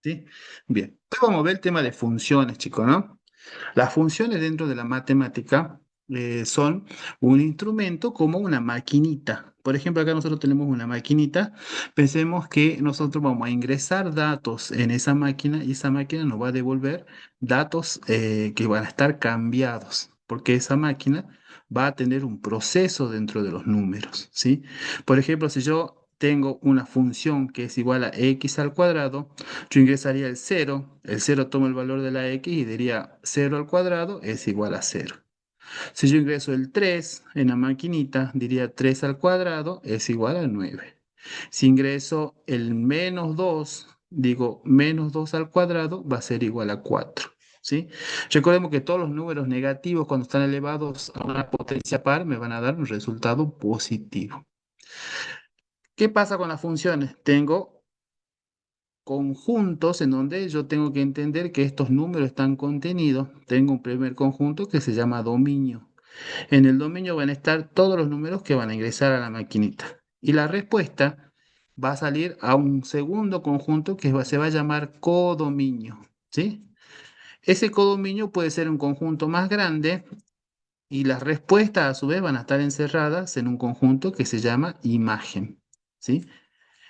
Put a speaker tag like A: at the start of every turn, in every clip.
A: ¿Sí? Bien, hoy vamos a ver el tema de funciones, chicos, ¿no? Las funciones dentro de la matemática son un instrumento como una maquinita. Por ejemplo, acá nosotros tenemos una maquinita. Pensemos que nosotros vamos a ingresar datos en esa máquina y esa máquina nos va a devolver datos que van a estar cambiados, porque esa máquina va a tener un proceso dentro de los números, ¿sí? Por ejemplo, si yo tengo una función que es igual a x al cuadrado, yo ingresaría el cero toma el valor de la x y diría cero al cuadrado es igual a cero. Si yo ingreso el 3 en la maquinita, diría 3 al cuadrado es igual a 9. Si ingreso el menos 2, digo menos 2 al cuadrado va a ser igual a 4. ¿Sí? Recordemos que todos los números negativos cuando están elevados a una potencia par me van a dar un resultado positivo. ¿Qué pasa con las funciones? Tengo conjuntos en donde yo tengo que entender que estos números están contenidos. Tengo un primer conjunto que se llama dominio. En el dominio van a estar todos los números que van a ingresar a la maquinita. Y la respuesta va a salir a un segundo conjunto que se va a llamar codominio. ¿Sí? Ese codominio puede ser un conjunto más grande y las respuestas a su vez van a estar encerradas en un conjunto que se llama imagen. ¿Sí?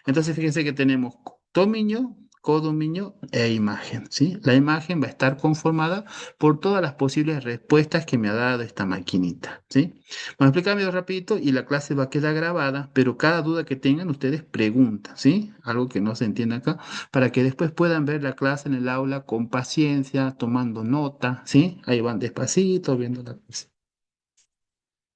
A: Entonces, fíjense que tenemos dominio, codominio e imagen, ¿sí? La imagen va a estar conformada por todas las posibles respuestas que me ha dado esta maquinita, ¿sí? Vamos a explicar medio rapidito y la clase va a quedar grabada, pero cada duda que tengan ustedes preguntan, ¿sí? Algo que no se entiende acá, para que después puedan ver la clase en el aula con paciencia, tomando nota, ¿sí? Ahí van despacito viendo la clase.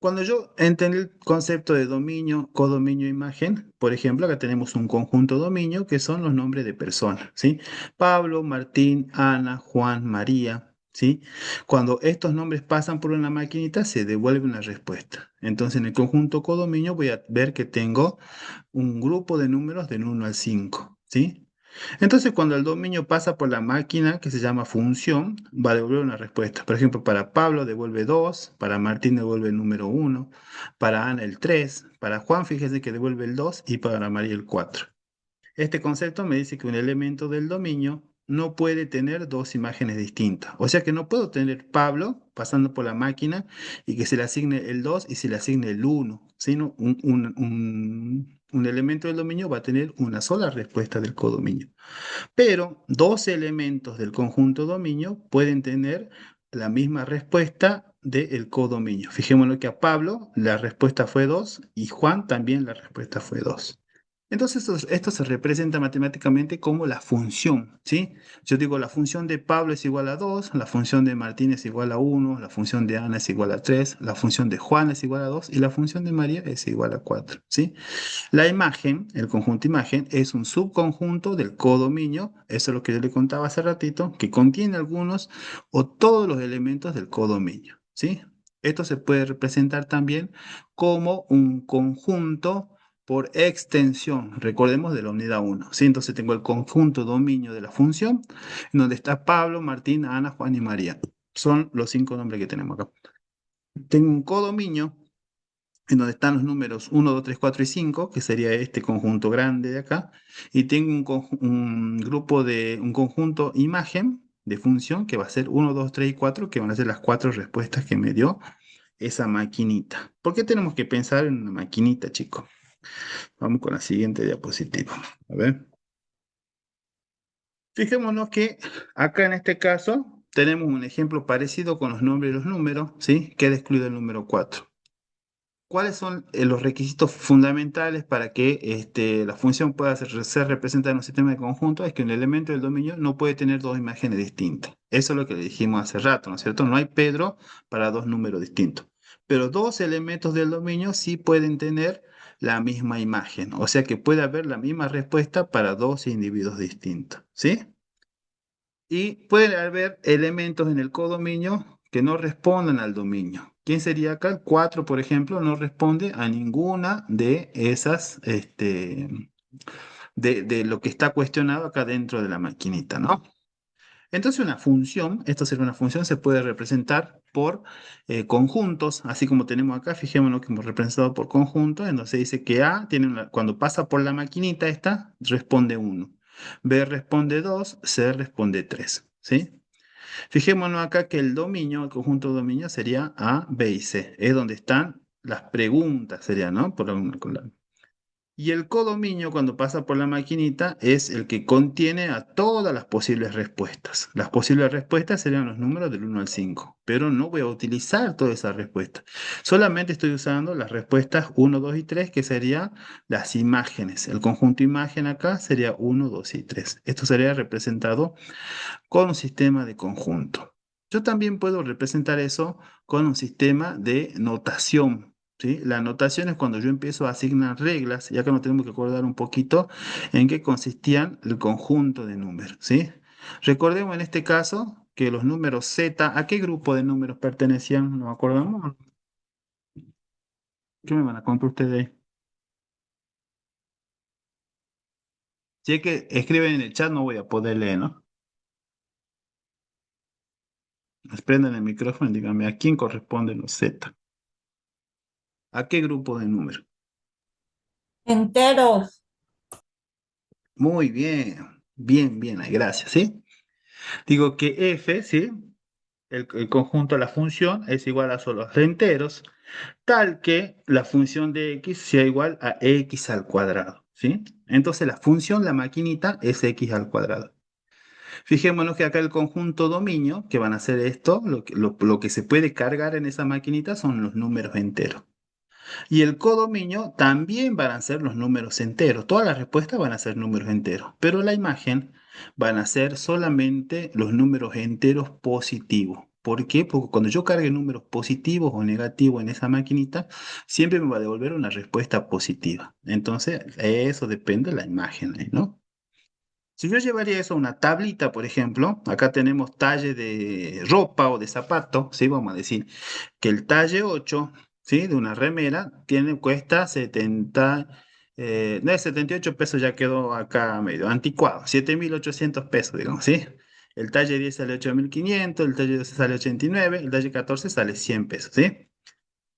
A: Cuando yo entendí el concepto de dominio, codominio, imagen, por ejemplo, acá tenemos un conjunto dominio que son los nombres de personas, ¿sí? Pablo, Martín, Ana, Juan, María, ¿sí? Cuando estos nombres pasan por una maquinita, se devuelve una respuesta. Entonces, en el conjunto codominio voy a ver que tengo un grupo de números del 1 al 5, ¿sí? Entonces, cuando el dominio pasa por la máquina que se llama función, va a devolver una respuesta. Por ejemplo, para Pablo devuelve 2, para Martín devuelve el número 1, para Ana el 3, para Juan fíjese que devuelve el 2 y para María el 4. Este concepto me dice que un elemento del dominio no puede tener dos imágenes distintas. O sea que no puedo tener Pablo pasando por la máquina y que se le asigne el 2 y se le asigne el 1, sino un elemento del dominio va a tener una sola respuesta del codominio. Pero dos elementos del conjunto dominio pueden tener la misma respuesta del codominio. Fijémonos que a Pablo la respuesta fue 2 y Juan también la respuesta fue 2. Entonces esto se representa matemáticamente como la función, ¿sí? Yo digo la función de Pablo es igual a 2, la función de Martín es igual a 1, la función de Ana es igual a 3, la función de Juan es igual a 2 y la función de María es igual a 4, ¿sí? La imagen, el conjunto imagen, es un subconjunto del codominio, eso es lo que yo le contaba hace ratito, que contiene algunos o todos los elementos del codominio, ¿sí? Esto se puede representar también como un conjunto por extensión, recordemos de la unidad uno, ¿sí? Entonces tengo el conjunto dominio de la función, en donde está Pablo, Martín, Ana, Juan y María. Son los 5 nombres que tenemos acá. Tengo un codominio en donde están los números 1, 2, 3, 4 y 5, que sería este conjunto grande de acá, y tengo un grupo un conjunto imagen de función que va a ser 1, 2, 3 y 4, que van a ser las 4 respuestas que me dio esa maquinita. ¿Por qué tenemos que pensar en una maquinita, chicos? Vamos con la siguiente diapositiva. A ver. Fijémonos que acá en este caso tenemos un ejemplo parecido con los nombres y los números, ¿sí? Queda excluido el número 4. ¿Cuáles son los requisitos fundamentales para que la función pueda ser representada en un sistema de conjunto? Es que un elemento del dominio no puede tener dos imágenes distintas. Eso es lo que le dijimos hace rato, ¿no es cierto? No hay Pedro para dos números distintos. Pero dos elementos del dominio sí pueden tener la misma imagen. O sea que puede haber la misma respuesta para dos individuos distintos. ¿Sí? Y puede haber elementos en el codominio que no respondan al dominio. ¿Quién sería acá? El 4, por ejemplo, no responde a ninguna de esas, de lo que está cuestionado acá dentro de la maquinita, ¿no? Entonces una función, esto sería una función, se puede representar por conjuntos, así como tenemos acá, fijémonos que hemos representado por conjuntos, entonces dice que A tiene cuando pasa por la maquinita esta, responde 1. B responde 2, C responde 3, ¿sí? Fijémonos acá que el dominio, el conjunto de dominio sería A, B y C. Es donde están las preguntas, sería, ¿no? Y el codominio, cuando pasa por la maquinita, es el que contiene a todas las posibles respuestas. Las posibles respuestas serían los números del 1 al 5, pero no voy a utilizar todas esas respuestas. Solamente estoy usando las respuestas 1, 2 y 3, que serían las imágenes. El conjunto imagen acá sería 1, 2 y 3. Esto sería representado con un sistema de conjunto. Yo también puedo representar eso con un sistema de notación, ¿sí? La notación es cuando yo empiezo a asignar reglas, ya que nos tenemos que acordar un poquito en qué consistían el conjunto de números, ¿sí? Recordemos en este caso que los números Z, ¿a qué grupo de números pertenecían? ¿Nos acordamos? ¿Qué me van a contar ustedes ahí? Si es que escriben en el chat, no voy a poder leer, ¿no? Prendan el micrófono y díganme a quién corresponden los Z. ¿A qué grupo de números?
B: Enteros.
A: Muy bien, bien, bien, ahí, gracias, ¿sí? Digo que f, ¿sí? El conjunto de la función es igual a solo enteros, tal que la función de x sea igual a x al cuadrado, ¿sí? Entonces la función, la maquinita, es x al cuadrado. Fijémonos que acá el conjunto dominio, que van a ser esto, lo que se puede cargar en esa maquinita son los números enteros. Y el codominio también van a ser los números enteros. Todas las respuestas van a ser números enteros, pero la imagen van a ser solamente los números enteros positivos. ¿Por qué? Porque cuando yo cargue números positivos o negativos en esa maquinita, siempre me va a devolver una respuesta positiva. Entonces, eso depende de la imagen, ¿no? Si yo llevaría eso a una tablita, por ejemplo, acá tenemos talle de ropa o de zapato, ¿sí? Vamos a decir que el talle 8, ¿sí? De una remera cuesta 70, no es 78 pesos, ya quedó acá medio anticuado, 7.800 pesos, digamos, ¿sí? El talle 10 sale 8.500, el talle 12 sale 89, el talle 14 sale 100 pesos, ¿sí?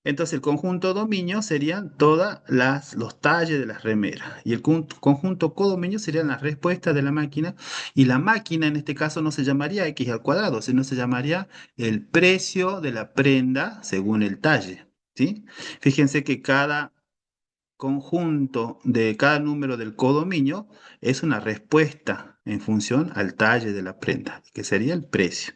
A: Entonces el conjunto dominio serían todas los talles de las remeras y el conjunto codominio serían las respuestas de la máquina, y la máquina en este caso no se llamaría x al cuadrado, sino se llamaría el precio de la prenda según el talle, ¿sí? Fíjense que cada conjunto de cada número del codominio es una respuesta en función al talle de la prenda, que sería el precio.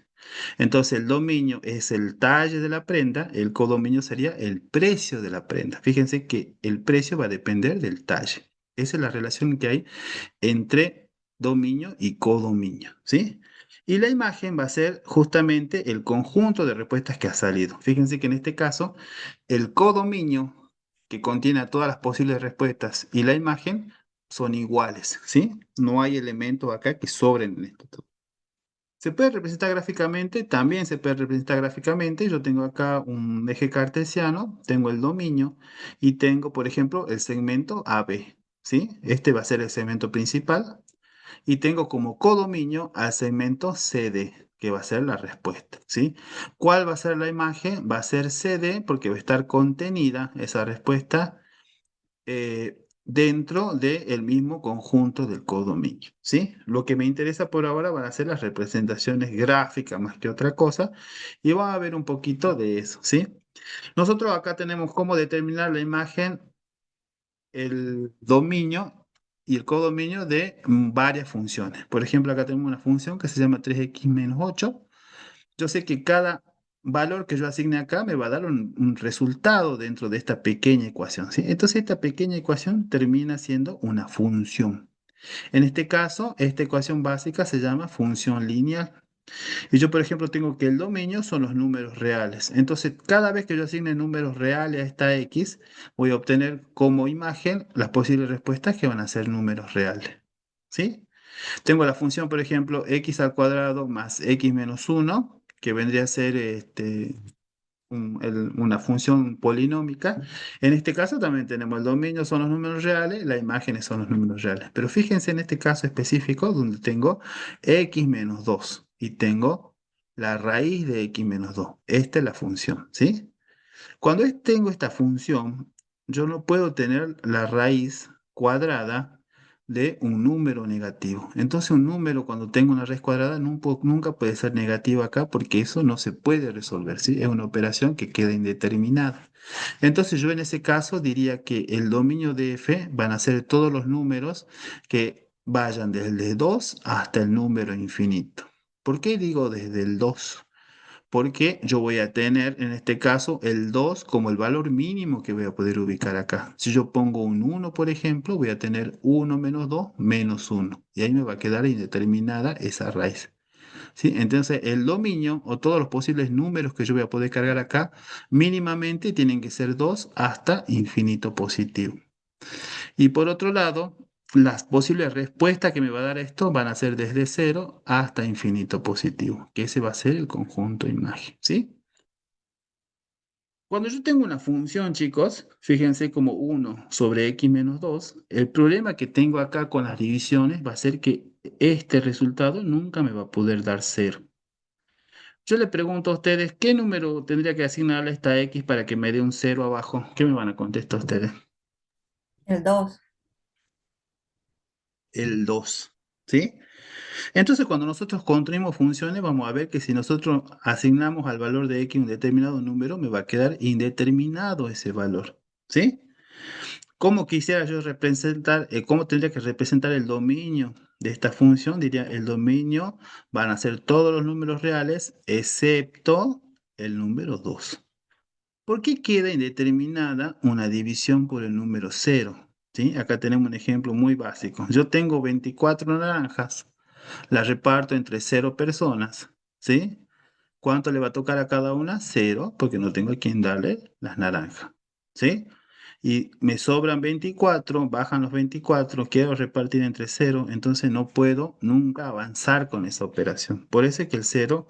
A: Entonces el dominio es el talle de la prenda, el codominio sería el precio de la prenda. Fíjense que el precio va a depender del talle. Esa es la relación que hay entre dominio y codominio, ¿sí? Y la imagen va a ser justamente el conjunto de respuestas que ha salido. Fíjense que en este caso, el codominio, que contiene a todas las posibles respuestas, y la imagen son iguales, ¿sí? No hay elementos acá que sobren en esto. Se puede representar gráficamente, también se puede representar gráficamente. Yo tengo acá un eje cartesiano, tengo el dominio y tengo, por ejemplo, el segmento AB, ¿sí? Este va a ser el segmento principal y tengo como codominio al segmento CD, que va a ser la respuesta, ¿sí? ¿Cuál va a ser la imagen? Va a ser CD porque va a estar contenida esa respuesta dentro del mismo conjunto del codominio, ¿sí? Lo que me interesa por ahora van a ser las representaciones gráficas más que otra cosa, y vamos a ver un poquito de eso, ¿sí? Nosotros acá tenemos cómo determinar la imagen, el dominio y el codominio de varias funciones. Por ejemplo, acá tenemos una función que se llama 3x-8. Yo sé que cada valor que yo asigne acá me va a dar un resultado dentro de esta pequeña ecuación, ¿sí? Entonces esta pequeña ecuación termina siendo una función. En este caso, esta ecuación básica se llama función lineal. Y yo, por ejemplo, tengo que el dominio son los números reales. Entonces, cada vez que yo asigne números reales a esta x, voy a obtener como imagen las posibles respuestas que van a ser números reales, ¿sí? Tengo la función, por ejemplo, x al cuadrado más x menos 1, que vendría a ser una función polinómica. En este caso también tenemos el dominio son los números reales, las imágenes son los números reales. Pero fíjense en este caso específico donde tengo x menos 2 y tengo la raíz de x menos 2. Esta es la función, ¿sí? Cuando tengo esta función, yo no puedo tener la raíz cuadrada de un número negativo. Entonces un número cuando tengo una raíz cuadrada nunca puede ser negativo acá porque eso no se puede resolver, ¿sí? Es una operación que queda indeterminada. Entonces yo en ese caso diría que el dominio de f van a ser todos los números que vayan desde el 2 hasta el número infinito. ¿Por qué digo desde el 2? Porque yo voy a tener en este caso el 2 como el valor mínimo que voy a poder ubicar acá. Si yo pongo un uno, por ejemplo, voy a tener uno menos 2 menos uno. Y ahí me va a quedar indeterminada esa raíz. ¿Sí? Entonces, el dominio o todos los posibles números que yo voy a poder cargar acá, mínimamente tienen que ser 2 hasta infinito positivo. Y por otro lado, las posibles respuestas que me va a dar esto van a ser desde cero hasta infinito positivo, que ese va a ser el conjunto imagen, ¿sí? Cuando yo tengo una función, chicos, fíjense como uno sobre x menos 2, el problema que tengo acá con las divisiones va a ser que este resultado nunca me va a poder dar cero. Yo le pregunto a ustedes, ¿qué número tendría que asignarle a esta x para que me dé un cero abajo? ¿Qué me van a contestar ustedes?
B: El 2.
A: El 2, ¿sí? Entonces, cuando nosotros construimos funciones, vamos a ver que si nosotros asignamos al valor de x un determinado número, me va a quedar indeterminado ese valor, ¿sí? ¿Cómo quisiera yo representar, cómo tendría que representar el dominio de esta función? Diría, el dominio van a ser todos los números reales, excepto el número 2. ¿Por qué queda indeterminada una división por el número cero? ¿Sí? Acá tenemos un ejemplo muy básico. Yo tengo 24 naranjas, las reparto entre cero personas, ¿sí? ¿Cuánto le va a tocar a cada una? Cero, porque no tengo a quién darle las naranjas, ¿sí? Y me sobran 24, bajan los 24, quiero repartir entre cero, entonces no puedo nunca avanzar con esa operación. Por eso es que el cero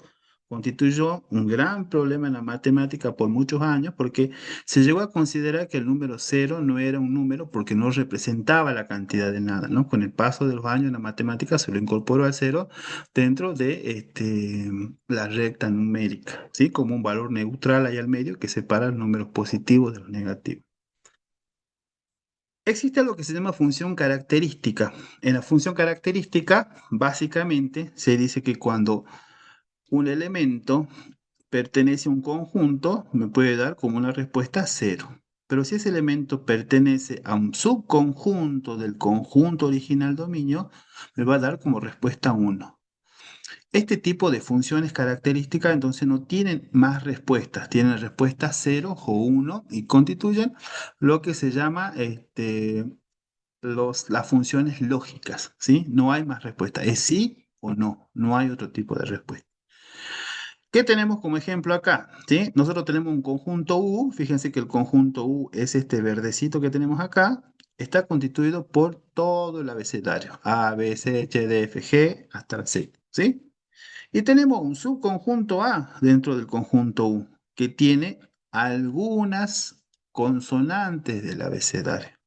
A: constituyó un gran problema en la matemática por muchos años, porque se llegó a considerar que el número cero no era un número porque no representaba la cantidad de nada, ¿no? Con el paso de los años en la matemática se lo incorporó al cero dentro de la recta numérica, ¿sí? Como un valor neutral ahí al medio que separa los números positivos de los negativos. Existe algo que se llama función característica. En la función característica, básicamente, se dice que cuando un elemento pertenece a un conjunto, me puede dar como una respuesta cero. Pero si ese elemento pertenece a un subconjunto del conjunto original dominio, me va a dar como respuesta uno. Este tipo de funciones características entonces no tienen más respuestas, tienen respuestas 0 o uno y constituyen lo que se llama las funciones lógicas, ¿sí? No hay más respuesta, es sí o no, no hay otro tipo de respuesta. ¿Qué tenemos como ejemplo acá? ¿Sí? Nosotros tenemos un conjunto U, fíjense que el conjunto U es este verdecito que tenemos acá, está constituido por todo el abecedario, A, B, C, H, D, F, G, hasta la Z, ¿sí? Y tenemos un subconjunto A dentro del conjunto U, que tiene algunas consonantes del abecedario.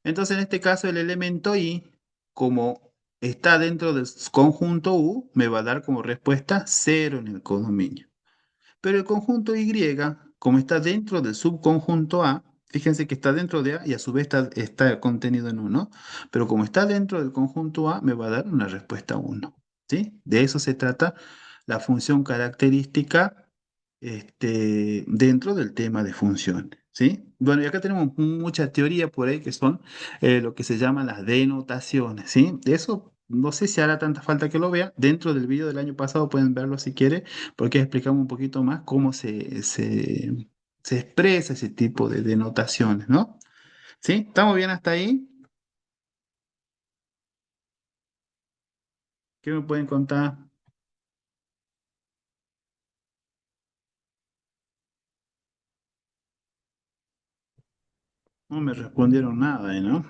A: Entonces, en este caso, el elemento I, como está dentro del conjunto U, me va a dar como respuesta cero en el codominio. Pero el conjunto Y, como está dentro del subconjunto A, fíjense que está dentro de A y a su vez está contenido en uno, pero como está dentro del conjunto A, me va a dar una respuesta uno, ¿sí? De eso se trata la función característica dentro del tema de función, ¿sí? Bueno, y acá tenemos mucha teoría por ahí que son lo que se llaman las denotaciones, ¿sí? Eso no sé si hará tanta falta que lo vea. Dentro del video del año pasado pueden verlo si quieren, porque explicamos un poquito más cómo se expresa ese tipo de denotaciones, ¿no? ¿Sí? ¿Estamos bien hasta ahí? ¿Qué me pueden contar? No me respondieron nada, ¿no?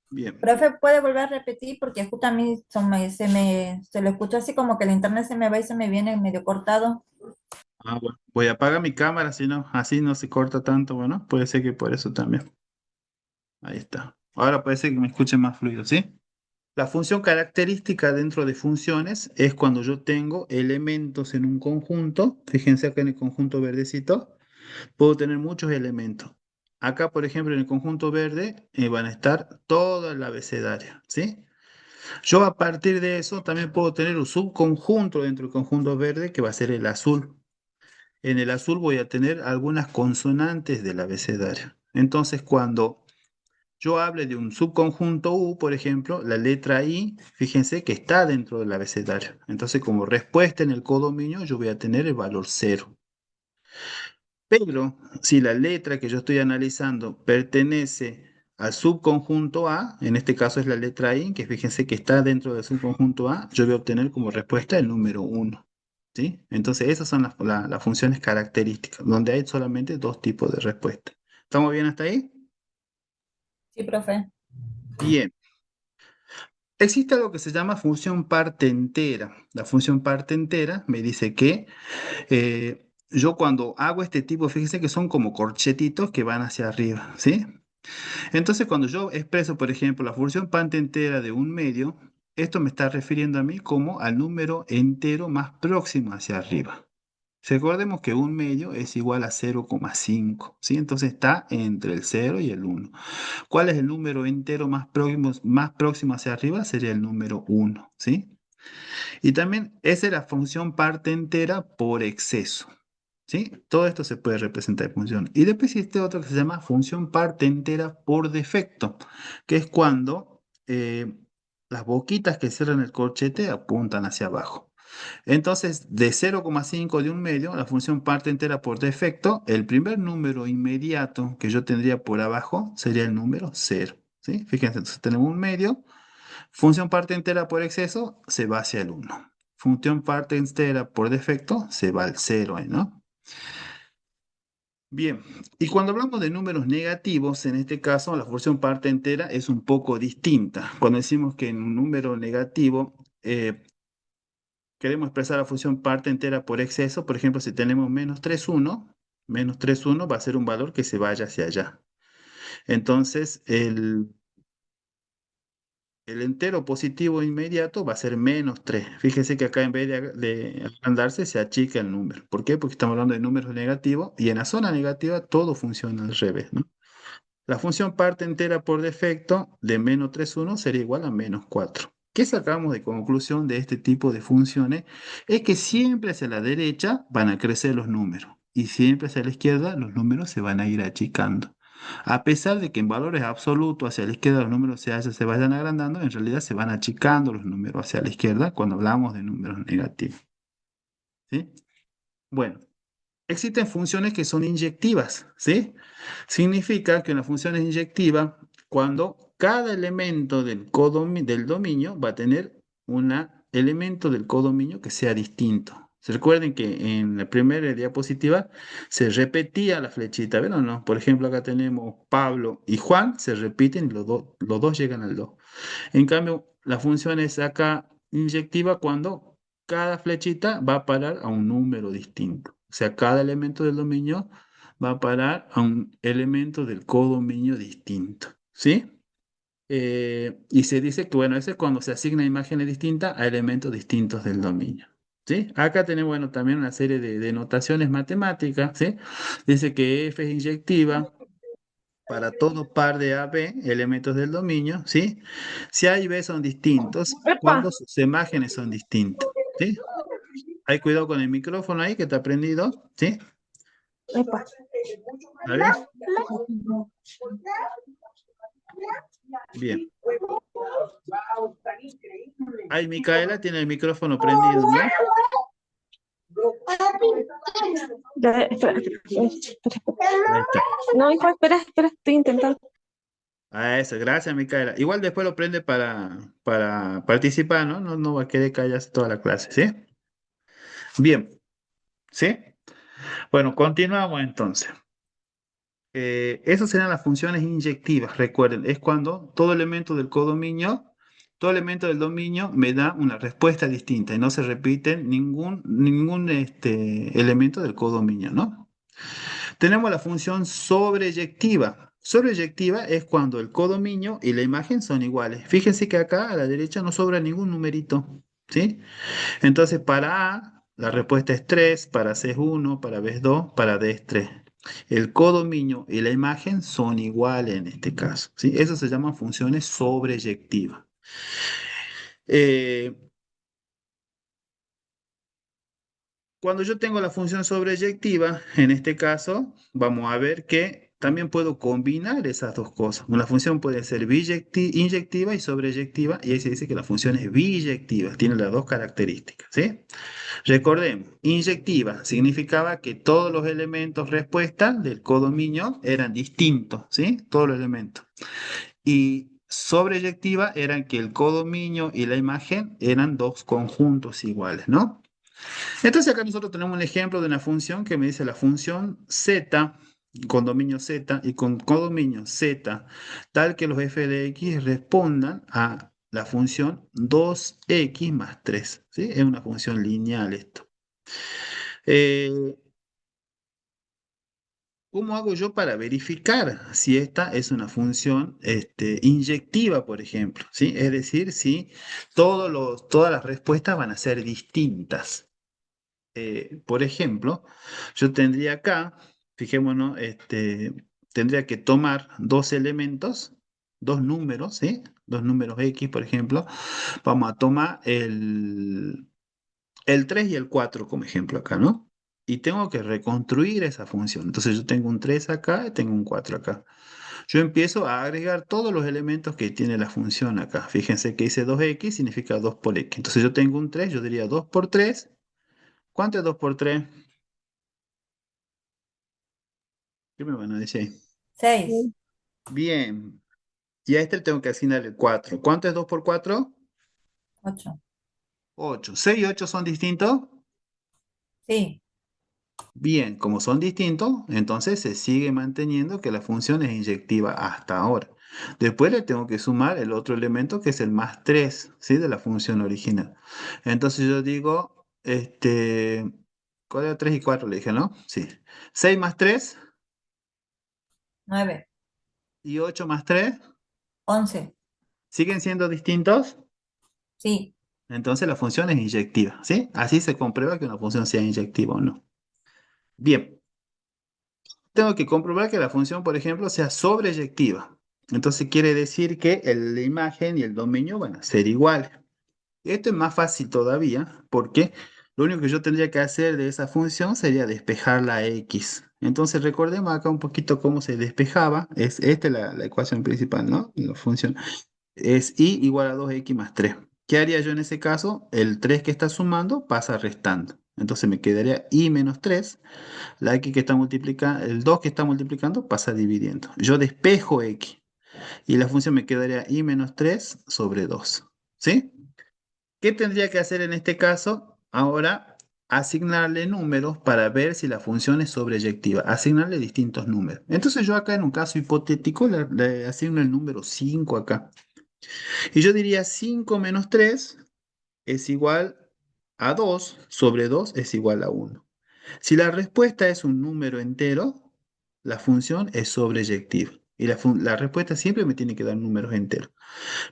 A: Bien.
B: Profe, ¿puede volver a repetir? Porque justo a mí se lo escuchó así como que el internet se me va y se me viene medio cortado.
A: Ah, bueno. Voy a apagar mi cámara, si no, así no se corta tanto, bueno, puede ser que por eso también. Ahí está. Ahora puede ser que me escuche más fluido, ¿sí? La función característica dentro de funciones es cuando yo tengo elementos en un conjunto, fíjense acá en el conjunto verdecito, Puedo tener muchos elementos. Acá, por ejemplo, en el conjunto verde van a estar todo el abecedario, ¿sí? Yo a partir de eso también puedo tener un subconjunto dentro del conjunto verde que va a ser el azul. En el azul voy a tener algunas consonantes del abecedario. Entonces, cuando yo hable de un subconjunto U, por ejemplo, la letra I, fíjense que está dentro del abecedario. Entonces, como respuesta en el codominio, yo voy a tener el valor cero. Pero si la letra que yo estoy analizando pertenece al subconjunto A, en este caso es la letra I, que fíjense que está dentro del subconjunto A, yo voy a obtener como respuesta el número uno. ¿Sí? Entonces esas son las funciones características, donde hay solamente dos tipos de respuesta. ¿Estamos bien hasta ahí?
B: Sí, profe.
A: Bien. Existe algo que se llama función parte entera. La función parte entera me dice que yo cuando hago este tipo, fíjense que son como corchetitos que van hacia arriba, ¿sí? Entonces, cuando yo expreso, por ejemplo, la función parte entera de un medio, esto me está refiriendo a mí como al número entero más próximo hacia arriba. Recordemos que un medio es igual a 0,5, ¿sí? Entonces está entre el 0 y el 1. ¿Cuál es el número entero más próximo hacia arriba? Sería el número uno, ¿sí? Y también esa es la función parte entera por exceso. ¿Sí? Todo esto se puede representar en función. Y después existe otro que se llama función parte entera por defecto, que es cuando las boquitas que cierran el corchete apuntan hacia abajo. Entonces, de 0,5 de un medio, la función parte entera por defecto, el primer número inmediato que yo tendría por abajo sería el número cero. ¿Sí? Fíjense, entonces tenemos un medio. Función parte entera por exceso se va hacia el uno. Función parte entera por defecto se va al cero, ¿no? Bien, y cuando hablamos de números negativos, en este caso la función parte entera es un poco distinta. Cuando decimos que en un número negativo queremos expresar la función parte entera por exceso, por ejemplo, si tenemos menos 3,1 va a ser un valor que se vaya hacia allá. Entonces, el entero positivo inmediato va a ser menos 3. Fíjese que acá en vez de agrandarse se achica el número. ¿Por qué? Porque estamos hablando de números negativos y en la zona negativa todo funciona al revés, ¿no? La función parte entera por defecto de menos 3,1 sería igual a menos 4. ¿Qué sacamos de conclusión de este tipo de funciones? Es que siempre hacia la derecha van a crecer los números y siempre hacia la izquierda los números se van a ir achicando. A pesar de que en valores absolutos hacia la izquierda los números se vayan agrandando, en realidad se van achicando los números hacia la izquierda cuando hablamos de números negativos. ¿Sí? Bueno. Existen funciones que son inyectivas, ¿sí? Significa que una función es inyectiva cuando cada elemento del dominio va a tener un elemento del codominio que sea distinto. Se recuerden que en la primera diapositiva se repetía la flechita, ¿ven o no? Por ejemplo, acá tenemos Pablo y Juan, se repiten y los dos llegan al 2. En cambio, la función es acá inyectiva cuando cada flechita va a parar a un número distinto. O sea, cada elemento del dominio va a parar a un elemento del codominio distinto. ¿Sí? Y se dice que, bueno, eso es cuando se asigna imágenes distintas a elementos distintos del dominio. ¿Sí? Acá tenemos, bueno, también una serie de notaciones matemáticas. ¿Sí? Dice que F es inyectiva para todo par de AB, elementos del dominio, ¿sí? Si A y B son distintos,
B: Epa,
A: cuando sus imágenes son distintas, ¿sí? Hay cuidado con el micrófono ahí que está prendido, ¿sí?
B: epa.
A: ¿Está bien? Bien. Ahí Micaela tiene el micrófono prendido, ¿no?
B: Espera, espera.
A: Ahí está.
B: No, hijo, espera, estoy intentando.
A: A eso, gracias Micaela. Igual después lo prende para participar, ¿no? No va a querer callarse toda la clase, ¿sí? Bien, ¿sí? Bueno, continuamos entonces. Esas serán las funciones inyectivas, recuerden, es cuando todo elemento del dominio me da una respuesta distinta y no se repite ningún elemento del codominio, ¿no? Tenemos la función sobreyectiva. Sobreyectiva es cuando el codominio y la imagen son iguales. Fíjense que acá a la derecha no sobra ningún numerito, ¿sí? Entonces para A la respuesta es 3, para C es 1, para B es 2, para D es 3. El codominio y la imagen son iguales en este caso, ¿sí? Eso se llaman funciones sobreyectivas. Eh, Cuando yo tengo la función sobreyectiva, en este caso, vamos a ver que también puedo combinar esas dos cosas. Una función puede ser inyectiva y sobreyectiva, y ahí se dice que la función es biyectiva, tiene las dos características, ¿sí? Recordemos, inyectiva significaba que todos los elementos respuesta del codominio eran distintos, ¿sí? Todos los elementos. Y sobreyectiva eran que el codominio y la imagen eran dos conjuntos iguales, ¿no? Entonces acá nosotros tenemos un ejemplo de una función que me dice la función z con dominio z y con codominio z, tal que los f de x respondan a la función 2x más 3, ¿sí? Es una función lineal esto. Eh, ¿Cómo hago yo para verificar si esta es una función inyectiva, por ejemplo? ¿Sí? Es decir, si todas las respuestas van a ser distintas. Por ejemplo, yo tendría acá, fijémonos, tendría que tomar dos elementos, dos números, ¿sí? Dos números X, por ejemplo. Vamos a tomar el 3 y el 4 como ejemplo acá, ¿no? Y tengo que reconstruir esa función. Entonces yo tengo un 3 acá y tengo un 4 acá. Yo empiezo a agregar todos los elementos que tiene la función acá. Fíjense que dice 2x significa 2 por x. Entonces yo tengo un 3, yo diría 2 por 3. ¿Cuánto es 2 por 3? ¿Qué me van a decir?
B: 6,
A: Bien. Y a este le tengo que asignarle 4. ¿Cuánto es 2 por 4?
B: 8.
A: 8. 6 y 8 son distintos.
B: Sí,
A: Bien, como son distintos, entonces se sigue manteniendo que la función es inyectiva hasta ahora. Después le tengo que sumar el otro elemento que es el más 3, ¿sí? De la función original. Entonces yo digo, ¿cuál era 3 y 4? Le dije, ¿no? Sí. 6 más 3
B: 9,
A: y 8 más 3
B: 11.
A: siguen siendo distintos.
B: Sí,
A: Entonces la función es inyectiva, ¿sí? Así se comprueba que una función sea inyectiva o no. Bien, tengo que comprobar que la función, por ejemplo, sea sobreyectiva. Entonces quiere decir que la imagen y el dominio van a ser iguales. Esto es más fácil todavía porque lo único que yo tendría que hacer de esa función sería despejar la x. Entonces recordemos acá un poquito cómo se despejaba. Esta es la ecuación principal, ¿no? La función es y igual a 2x más 3. ¿Qué haría yo en ese caso? El 3 que está sumando pasa restando. Entonces me quedaría y menos 3. La x que está multiplicando, el 2 que está multiplicando pasa dividiendo. Yo despejo x y la función me quedaría y menos 3 sobre 2. ¿Sí? ¿Qué tendría que hacer en este caso? Ahora, asignarle números para ver si la función es sobreyectiva. Asignarle distintos números. Entonces yo acá en un caso hipotético le asigno el número 5 acá. Y yo diría 5 menos 3 es igual a 2 sobre 2 es igual a 1. Si la respuesta es un número entero, la función es sobreyectiva. Y la respuesta siempre me tiene que dar números enteros.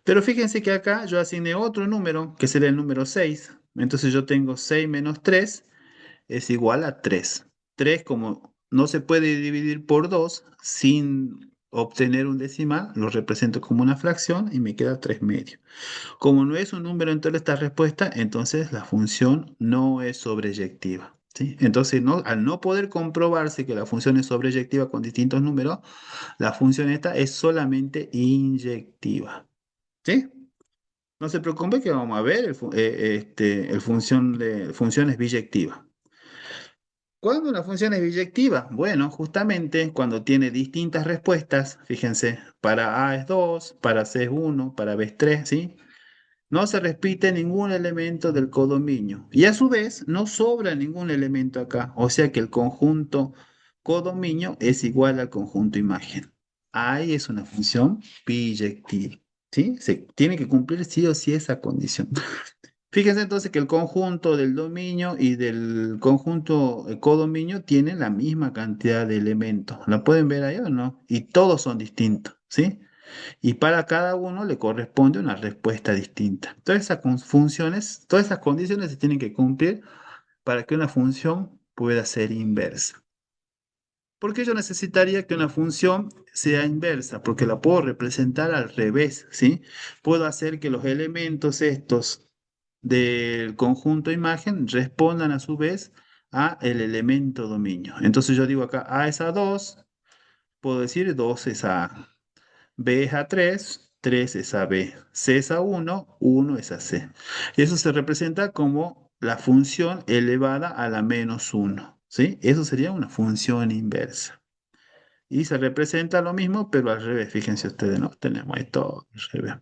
A: Pero fíjense que acá yo asigné otro número, que será el número 6. Entonces yo tengo 6 menos 3 es igual a 3. 3 como no se puede dividir por 2 sin obtener un decimal, lo represento como una fracción y me queda 3 medios. Como no es un número entero esta respuesta, entonces la función no es sobreyectiva, ¿sí? Entonces, al no poder comprobarse que la función es sobreyectiva con distintos números, la función esta es solamente inyectiva, ¿sí? No se preocupe que vamos a ver funciones biyectivas. ¿Cuándo una función es biyectiva? Bueno, justamente cuando tiene distintas respuestas, fíjense, para A es 2, para C es 1, para B es 3, ¿sí? No se repite ningún elemento del codominio. Y a su vez, no sobra ningún elemento acá. O sea que el conjunto codominio es igual al conjunto imagen. Ahí es una función biyectiva. ¿Sí? Se tiene que cumplir sí o sí esa condición. Fíjense entonces que el conjunto del dominio y del conjunto codominio tienen la misma cantidad de elementos. ¿La pueden ver ahí o no? Y todos son distintos. ¿Sí? Y para cada uno le corresponde una respuesta distinta. Todas esas condiciones se tienen que cumplir para que una función pueda ser inversa. Porque yo necesitaría que una función sea inversa, porque la puedo representar al revés, ¿sí? Puedo hacer que los elementos estos del conjunto imagen respondan a su vez a el elemento dominio. Entonces yo digo acá A es a 2, puedo decir 2 es a A, B es a 3, 3 es a B, C es a 1, 1 es a C. Y eso se representa como la función elevada a la menos 1, ¿sí? Eso sería una función inversa. Y se representa lo mismo, pero al revés. Fíjense ustedes, ¿no? Tenemos ahí todo al revés.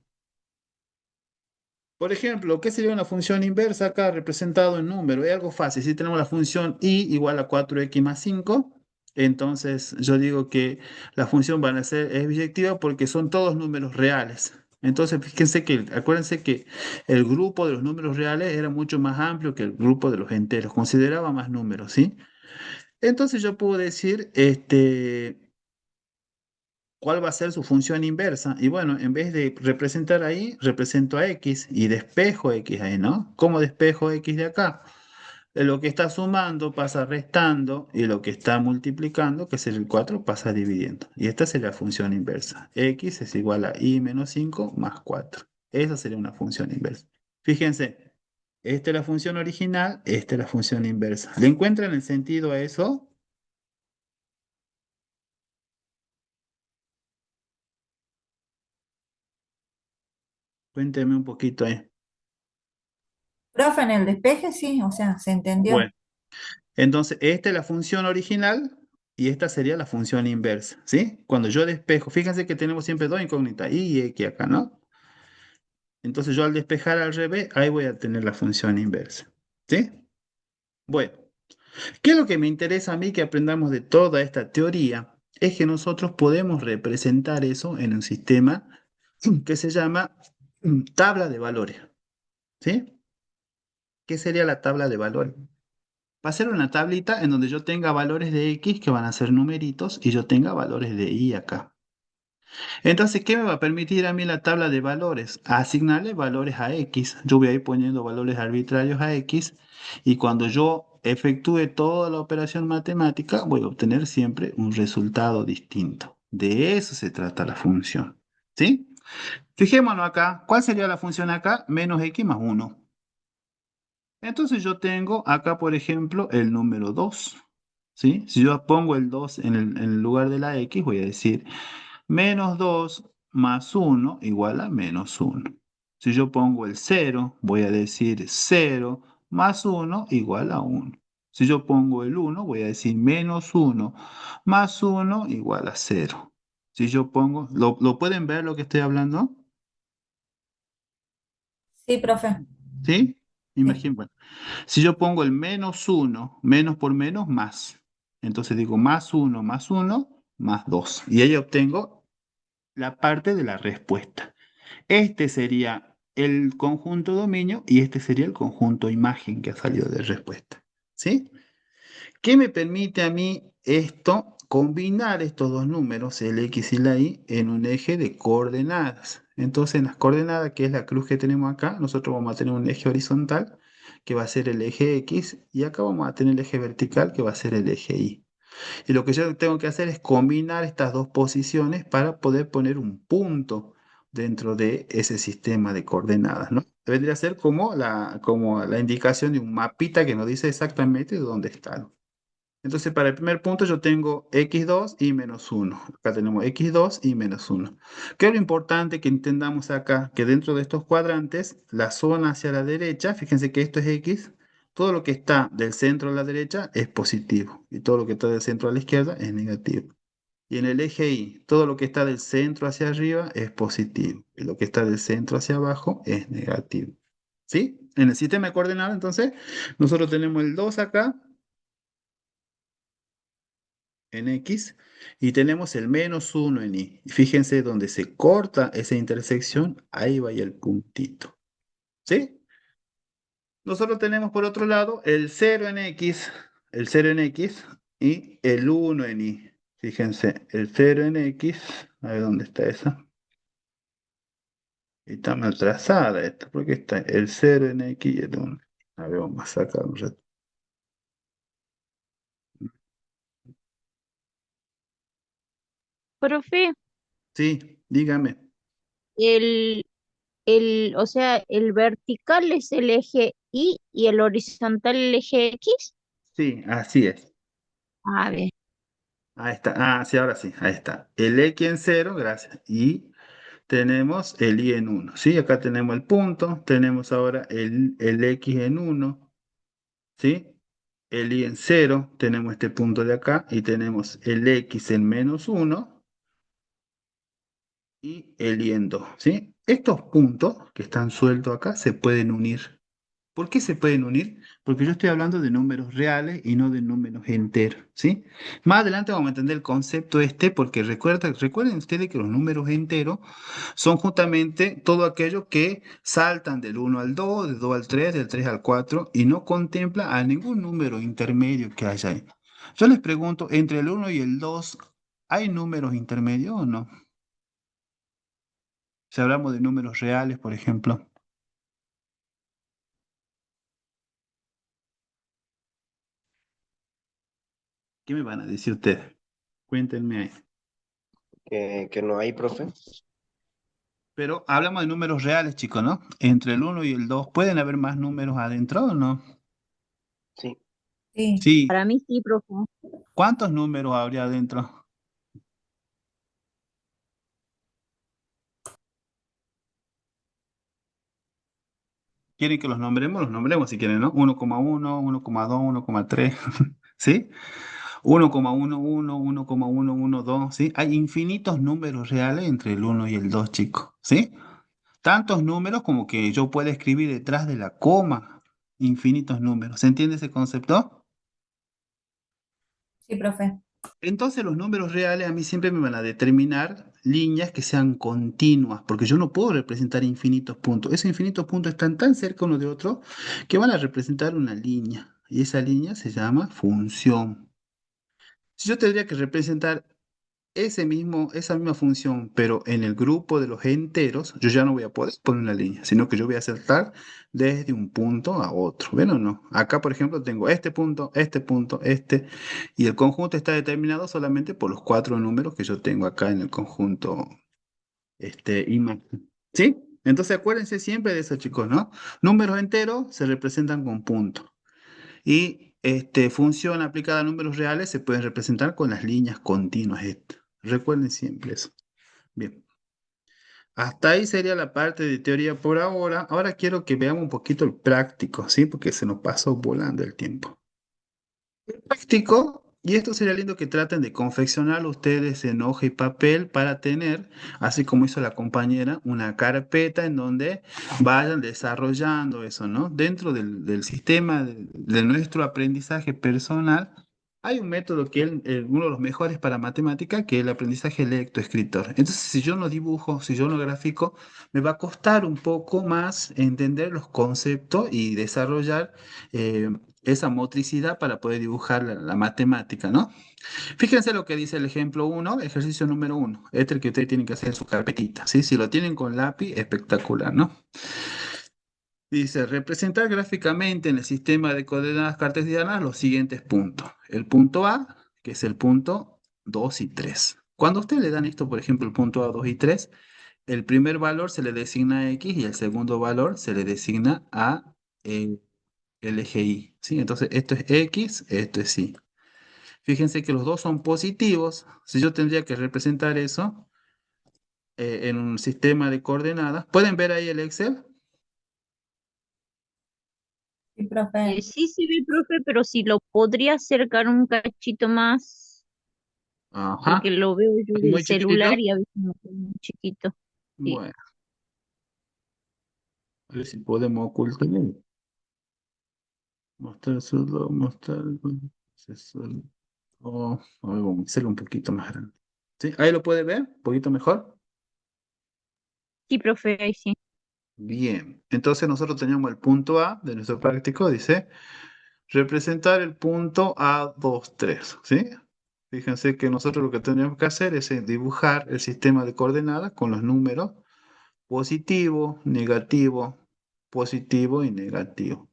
A: Por ejemplo, ¿qué sería una función inversa acá representado en número? Es algo fácil. Si tenemos la función y igual a 4x más 5, entonces yo digo que la función van a ser, es biyectiva porque son todos números reales. Entonces, fíjense que, acuérdense que el grupo de los números reales era mucho más amplio que el grupo de los enteros, consideraba más números, ¿sí? Entonces yo puedo decir, ¿cuál va a ser su función inversa? Y bueno, en vez de representar ahí, represento a x y despejo x ahí, ¿no? ¿Cómo despejo x de acá? Lo que está sumando pasa restando y lo que está multiplicando, que es el 4, pasa dividiendo. Y esta sería la función inversa. X es igual a y menos 5 más 4. Esa sería una función inversa. Fíjense, esta es la función original, esta es la función inversa. ¿Le encuentran el sentido a eso? Cuénteme un poquito ahí.
B: Profe, en el despeje sí, o sea, se entendió.
A: Bueno. Entonces, esta es la función original y esta sería la función inversa, ¿sí? Cuando yo despejo, fíjense que tenemos siempre dos incógnitas, y x acá, ¿no? Entonces yo al despejar al revés, ahí voy a tener la función inversa, ¿sí? Bueno, ¿qué es lo que me interesa a mí que aprendamos de toda esta teoría? Es que nosotros podemos representar eso en un sistema que se llama tabla de valores, ¿sí? ¿Qué sería la tabla de valores? Va a ser una tablita en donde yo tenga valores de X que van a ser numeritos y yo tenga valores de Y acá. Entonces, ¿qué me va a permitir a mí la tabla de valores? Asignarle valores a X. Yo voy a ir poniendo valores arbitrarios a X y cuando yo efectúe toda la operación matemática voy a obtener siempre un resultado distinto. De eso se trata la función. ¿Sí? Fijémonos acá. ¿Cuál sería la función acá? Menos X más 1. Entonces yo tengo acá, por ejemplo, el número 2, ¿sí? Si yo pongo el 2 en el lugar de la X, voy a decir menos 2 más 1 igual a menos 1. Si yo pongo el 0, voy a decir 0 más 1 igual a 1. Si yo pongo el 1, voy a decir menos 1 más 1 igual a 0. Si yo pongo, ¿lo pueden ver lo que estoy hablando?
B: Sí, profe.
A: ¿Sí?
B: Sí.
A: Imagínense. Si yo pongo el menos uno, menos por menos, más. Entonces digo más uno, más 2. Y ahí obtengo la parte de la respuesta. Este sería el conjunto dominio y este sería el conjunto imagen que ha salido de respuesta. ¿Sí? ¿Qué me permite a mí esto? Combinar estos dos números, el x y la y, en un eje de coordenadas. Entonces, en las coordenadas, que es la cruz que tenemos acá, nosotros vamos a tener un eje horizontal, que va a ser el eje x, y acá vamos a tener el eje vertical, que va a ser el eje y. Y lo que yo tengo que hacer es combinar estas dos posiciones para poder poner un punto dentro de ese sistema de coordenadas, ¿no? Vendría a ser como la indicación de un mapita que nos dice exactamente dónde está. Entonces, para el primer punto yo tengo x2 y menos 1. Acá tenemos x2 y menos 1. ¿Qué es lo importante que entendamos acá? Que dentro de estos cuadrantes, la zona hacia la derecha, fíjense que esto es x, todo lo que está del centro a la derecha es positivo y todo lo que está del centro a la izquierda es negativo. Y en el eje Y, todo lo que está del centro hacia arriba es positivo y lo que está del centro hacia abajo es negativo. ¿Sí? En el sistema de coordenadas, entonces, nosotros tenemos el 2 acá en X y tenemos el menos uno en Y. Y fíjense donde se corta esa intersección, ahí va ya el puntito. ¿Sí? Nosotros tenemos por otro lado el cero en X y el uno en Y. Fíjense, el cero en X, a ver dónde está esa. Está mal trazada esta, porque está el cero en X y el uno. A ver, vamos a sacar un rato.
C: Profe,
A: Sí, dígame.
C: el, o sea, el vertical es el eje Y el horizontal el eje X.
A: Sí, así es.
C: A ver,
A: Ahí está. Ah, sí, ahora sí. Ahí está. El X en cero, gracias. Y tenemos el Y en uno. Sí, acá tenemos el punto. Tenemos ahora el X en uno. ¿Sí? El Y en cero. Tenemos este punto de acá. Y tenemos el X en menos uno. Y el Y en dos. ¿Sí? Estos puntos que están sueltos acá se pueden unir. ¿Por qué se pueden unir? Porque yo estoy hablando de números reales y no de números enteros, ¿sí? Más adelante vamos a entender el concepto este, porque recuerden ustedes que los números enteros son justamente todo aquello que saltan del uno al 2, del 2 al 3, del 3 al 4 y no contempla a ningún número intermedio que haya ahí. Yo les pregunto, entre el uno y el 2, ¿hay números intermedios o no? Si hablamos de números reales, por ejemplo, ¿qué me van a decir ustedes? Cuéntenme ahí.
D: Que no hay, profe.
A: Pero hablamos de números reales, chicos, ¿no? Entre el uno y el 2, ¿pueden haber más números adentro o no?
D: Sí.
B: Sí,
A: Sí.
C: para mí sí, profe.
A: ¿Cuántos números habría adentro? ¿Quieren que los nombremos? Los nombremos si quieren, ¿no? 1,1, 1,2, 1,3, ¿sí? 1,11, 1,112, ¿sí? Hay infinitos números reales entre el uno y el 2, chicos, ¿sí? Tantos números como que yo pueda escribir detrás de la coma, infinitos números. ¿Se entiende ese concepto?
B: sí, profe.
A: Entonces los números reales a mí siempre me van a determinar líneas que sean continuas, porque yo no puedo representar infinitos puntos. Esos infinitos puntos están tan cerca uno de otro que van a representar una línea, y esa línea se llama función. Si yo tendría que representar esa misma función, pero en el grupo de los enteros, yo ya no voy a poder poner una línea, sino que yo voy a saltar desde un punto a otro. ¿Ven o no? Acá, por ejemplo, tengo este punto, este, y el conjunto está determinado solamente por los cuatro números que yo tengo acá en el conjunto, imagen. ¿Sí? Entonces acuérdense siempre de eso, chicos, ¿no? Números enteros se representan con puntos. Y función aplicada a números reales se puede representar con las líneas continuas. Recuerden siempre eso. Bien, hasta ahí sería la parte de teoría por ahora. Ahora quiero que veamos un poquito el práctico, ¿sí? Porque se nos pasó volando el tiempo. Práctico, y esto sería lindo que traten de confeccionarlo ustedes en hoja y papel para tener, así como hizo la compañera, una carpeta en donde vayan desarrollando eso, ¿no? Dentro del sistema de nuestro aprendizaje personal, hay un método que es uno de los mejores para matemática, que es el aprendizaje lectoescritor. Entonces, si yo no dibujo, si yo no grafico, me va a costar un poco más entender los conceptos y desarrollar esa motricidad para poder dibujar la matemática, ¿no? Fíjense lo que dice el ejemplo uno, ejercicio número uno. Este es el que ustedes tienen que hacer en su carpetita, ¿sí? Si lo tienen con lápiz, espectacular, ¿no? Dice, representar gráficamente en el sistema de coordenadas cartesianas los siguientes puntos. El punto A, que es el punto 2 y 3. Cuando a usted le dan esto, por ejemplo, el punto A, 2 y 3, el primer valor se le designa a X y el segundo valor se le designa a el eje Y, ¿sí? Entonces, esto es X, esto es Y. Fíjense que los dos son positivos. Si yo tendría que representar eso en un sistema de coordenadas, ¿pueden ver ahí el Excel?
B: Sí, profe.
C: Sí se ve, profe, pero si lo podría acercar un cachito más, porque
A: Ajá.
C: lo veo yo del
A: Muy chiquitito.
C: celular y a veces me queda muy chiquito. Sí.
A: Bueno, a ver si podemos ocultar. Mostrar solo, mostrar. Solo. O vamos a hacerlo un poquito más grande. ¿Sí? Ahí lo puede ver, un poquito mejor.
C: Sí, profe, ahí sí.
A: Bien. Entonces nosotros teníamos el punto A de nuestro práctico, dice. Representar el punto a 2 3, ¿sí? Fíjense que nosotros lo que tendríamos que hacer es dibujar el sistema de coordenadas con los números positivo, negativo, positivo y negativo.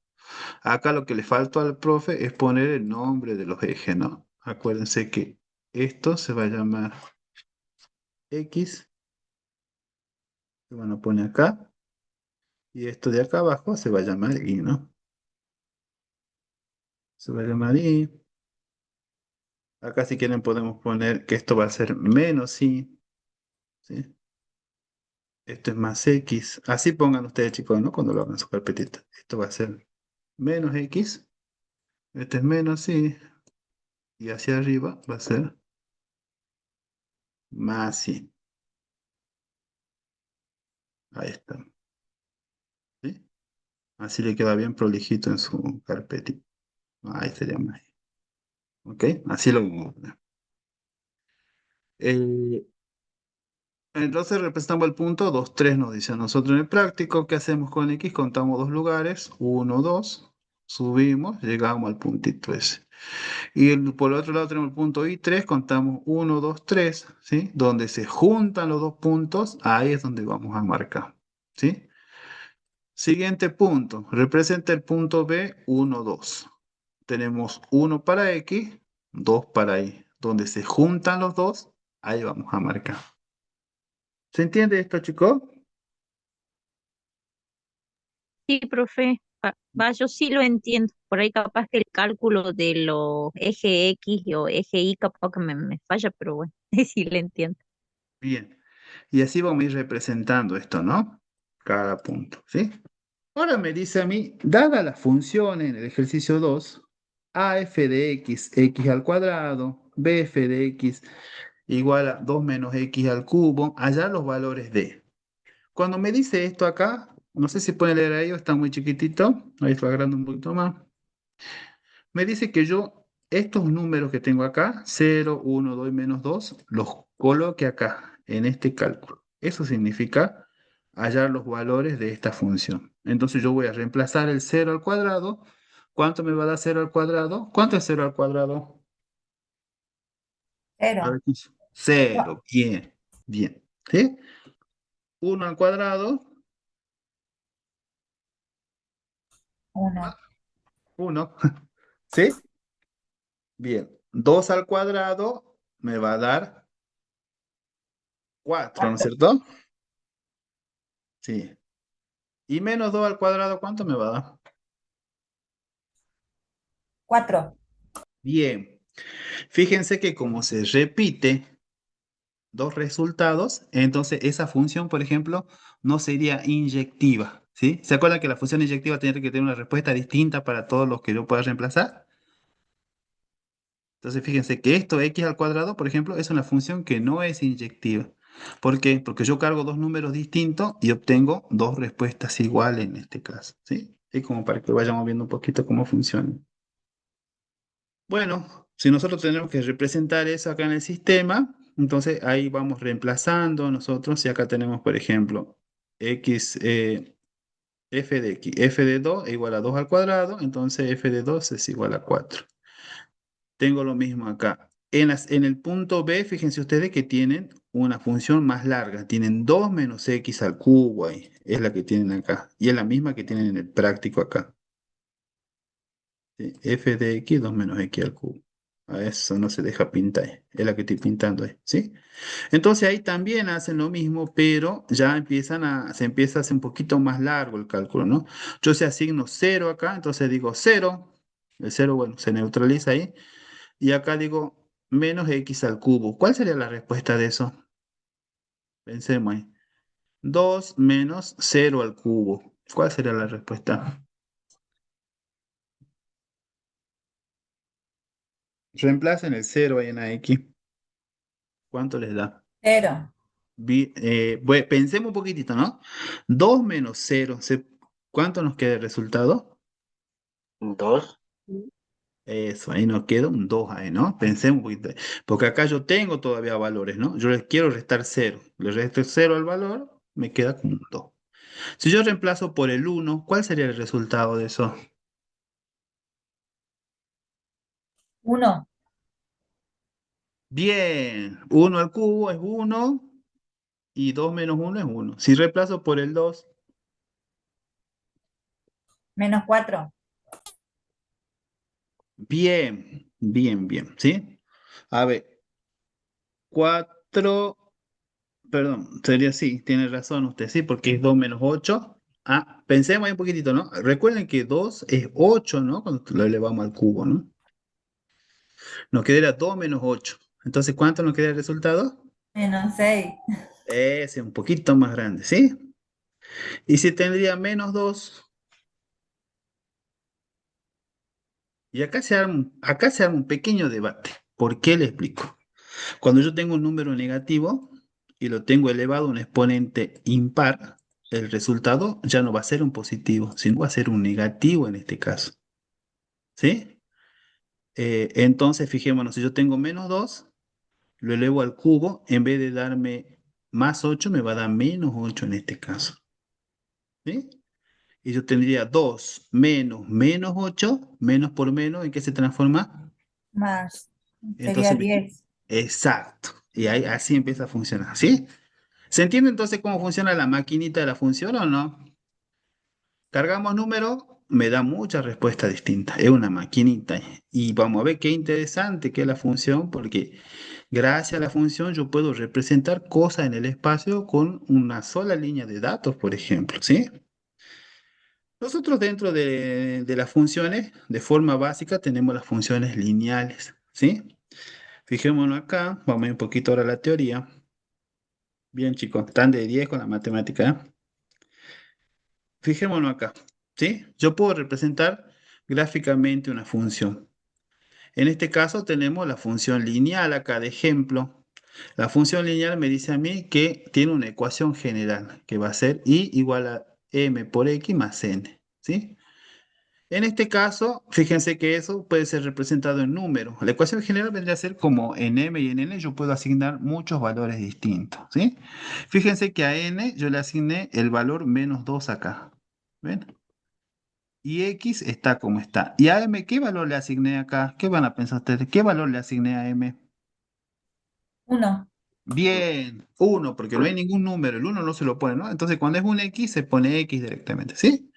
A: Acá lo que le faltó al profe es poner el nombre de los ejes, ¿no? Acuérdense que esto se va a llamar X, se van a poner acá, y esto de acá abajo se va a llamar Y, ¿no? Se va a llamar Y. Acá si quieren podemos poner que esto va a ser menos Y, ¿sí? Esto es más X. Así pongan ustedes, chicos, ¿no? Cuando lo hagan en su carpetita. Esto va a ser menos X. Este es menos Y. Y hacia arriba va a ser más Y. Ahí está. ¿Sí? Así le queda bien prolijito en su carpetita. Ahí sería más Y. ¿Ok? Así lo vamos a poner. Eh, entonces representamos el punto 2 3 nos dice a nosotros en el práctico. ¿Qué hacemos con X? Contamos dos lugares. Uno 2. Subimos, llegamos al puntito ese. Y por el otro lado tenemos el punto I3, contamos uno 2 3, ¿sí? Donde se juntan los dos puntos, ahí es donde vamos a marcar, ¿sí? Siguiente punto, representa el punto B, uno 2. Tenemos uno para X, 2 para Y. Donde se juntan los dos, ahí vamos a marcar. ¿Se entiende esto, chicos?
C: Sí, profe. Yo sí lo entiendo. Por ahí capaz que el cálculo de los eje X o eje Y capaz que me falla, pero bueno, sí lo entiendo.
A: Bien. Y así vamos a ir representando esto, ¿no? Cada punto, ¿sí? Ahora me dice a mí, dada la función en el ejercicio 2, a f de x, x al cuadrado, bf de x igual a 2 menos x al cubo, hallar los valores de. Cuando me dice esto acá, no sé si pueden leer ahí o está muy chiquitito, ahí estoy agarrando un poquito más. Me dice que yo estos números que tengo acá, 0, 1, 2 y menos 2, los coloque acá, en este cálculo. Eso significa hallar los valores de esta función. Entonces yo voy a reemplazar el 0 al cuadrado. ¿Cuánto me va a dar 0 al cuadrado? ¿Cuánto es 0 al cuadrado? A
B: Cero.
A: ver, 0, bien, bien. ¿Sí? 1 al cuadrado,
B: Uno.
A: 1. ¿Sí? Bien. 2 al cuadrado me va a dar 4, ¿no es
B: Cuatro.
A: cierto? Sí. Y menos 2 al cuadrado, ¿cuánto me va a dar?
B: Cuatro.
A: Bien. Fíjense que como se repite dos resultados, entonces esa función, por ejemplo, no sería inyectiva, ¿sí? ¿Se acuerdan que la función inyectiva tiene que tener una respuesta distinta para todos los que yo pueda reemplazar? Entonces fíjense que esto x al cuadrado, por ejemplo, es una función que no es inyectiva. ¿Por qué? Porque yo cargo dos números distintos y obtengo dos respuestas iguales en este caso, ¿sí? Es como para que vayamos viendo un poquito cómo funciona. Bueno, si nosotros tenemos que representar eso acá en el sistema, entonces ahí vamos reemplazando nosotros. Y acá tenemos, por ejemplo, x, f de x, f de 2 es igual a 2 al cuadrado, entonces f de 2 es igual a 4. Tengo lo mismo acá. En el punto B, fíjense ustedes que tienen una función más larga. Tienen 2 menos x al cubo ahí. Es la que tienen acá. Y es la misma que tienen en el práctico acá. ¿Sí? F de x, 2 menos x al cubo. A eso no se deja pintar. Es la que estoy pintando ahí. ¿Sí? Entonces ahí también hacen lo mismo, pero ya se empieza a hacer un poquito más largo el cálculo, ¿no? Yo se asigno 0 acá, entonces digo 0. El 0, bueno, se neutraliza ahí. Y acá digo menos x al cubo. ¿Cuál sería la respuesta de eso? Pensemos ahí. 2 menos 0 al cubo. ¿Cuál sería la respuesta? Reemplacen el 0 ahí en la x. ¿Cuánto les da?
B: Cero.
A: Pensemos un poquitito, ¿no? 2 menos 0. ¿Cuánto nos queda el resultado?
D: 2.
A: Eso, ahí nos queda un 2 ahí, ¿no? Pensemos un poquito. Porque acá yo tengo todavía valores, ¿no? Yo les quiero restar 0. Le resto 0 al valor, me queda como un 2. Si yo reemplazo por el 1, ¿cuál sería el resultado de eso?
B: Uno.
A: Bien, 1 al cubo es 1 y 2 menos 1 es 1. Si reemplazo por el 2,
B: Menos cuatro.
A: bien, bien, bien, ¿sí? A ver, 4. Perdón, sería así, tiene razón usted, sí, porque es 2 menos 8. Ah, pensemos ahí un poquitito, ¿no? Recuerden que 2 es 8, ¿no? Cuando lo elevamos al cubo, ¿no? Nos quedaría 2 menos 8. Entonces, ¿cuánto nos queda el resultado?
B: Menos 6.
A: Ese, un poquito más grande, ¿sí? Y si tendría menos 2, y acá se arma un pequeño debate. ¿Por qué le explico? Cuando yo tengo un número negativo y lo tengo elevado a un exponente impar, el resultado ya no va a ser un positivo, sino va a ser un negativo en este caso. ¿Sí? Entonces, fijémonos, si yo tengo menos 2, lo elevo al cubo, en vez de darme más 8, me va a dar menos 8 en este caso. ¿Sí? Y yo tendría 2 menos menos 8, menos por menos, ¿en qué se transforma?
B: Más. Sería
A: Entonces,
B: 10.
A: exacto. Y ahí así empieza a funcionar, ¿sí? ¿Se entiende entonces cómo funciona la maquinita de la función o no? Cargamos número, me da muchas respuestas distintas. Es una maquinita. Y vamos a ver qué interesante que es la función, porque gracias a la función yo puedo representar cosas en el espacio con una sola línea de datos, por ejemplo, ¿sí? Nosotros dentro de las funciones, de forma básica, tenemos las funciones lineales, ¿sí? Fijémonos acá, vamos a ir un poquito ahora a la teoría. Bien, chicos, están de 10 con la matemática, ¿eh? Fijémonos acá, ¿sí? Yo puedo representar gráficamente una función. En este caso tenemos la función lineal acá de ejemplo. La función lineal me dice a mí que tiene una ecuación general, que va a ser y igual a m por x más n, ¿sí? En este caso, fíjense que eso puede ser representado en números. La ecuación general vendría a ser como en m y en n yo puedo asignar muchos valores distintos, ¿sí? Fíjense que a n yo le asigné el valor menos 2 acá. ¿Ven? Y x está como está. ¿Y a m qué valor le asigné acá? ¿Qué van a pensar ustedes? ¿Qué valor le asigné a m?
B: 1.
A: Bien, uno, porque no hay ningún número, el uno no se lo pone, ¿no? Entonces cuando es un x se pone x directamente, ¿sí?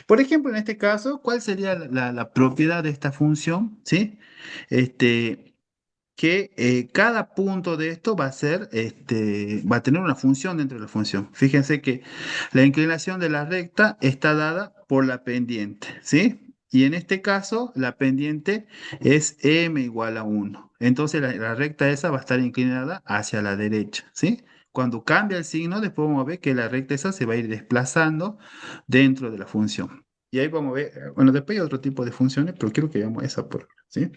A: Por ejemplo, en este caso, ¿cuál sería la propiedad de esta función? ¿Sí? Este, que cada punto de esto va a ser, va a tener una función dentro de la función. Fíjense que la inclinación de la recta está dada por la pendiente, ¿sí? Y en este caso, la pendiente es m igual a 1. Entonces, la recta esa va a estar inclinada hacia la derecha, ¿sí? Cuando cambia el signo, después vamos a ver que la recta esa se va a ir desplazando dentro de la función. Y ahí vamos a ver, bueno, después hay otro tipo de funciones, pero quiero que veamos esa por, ¿sí?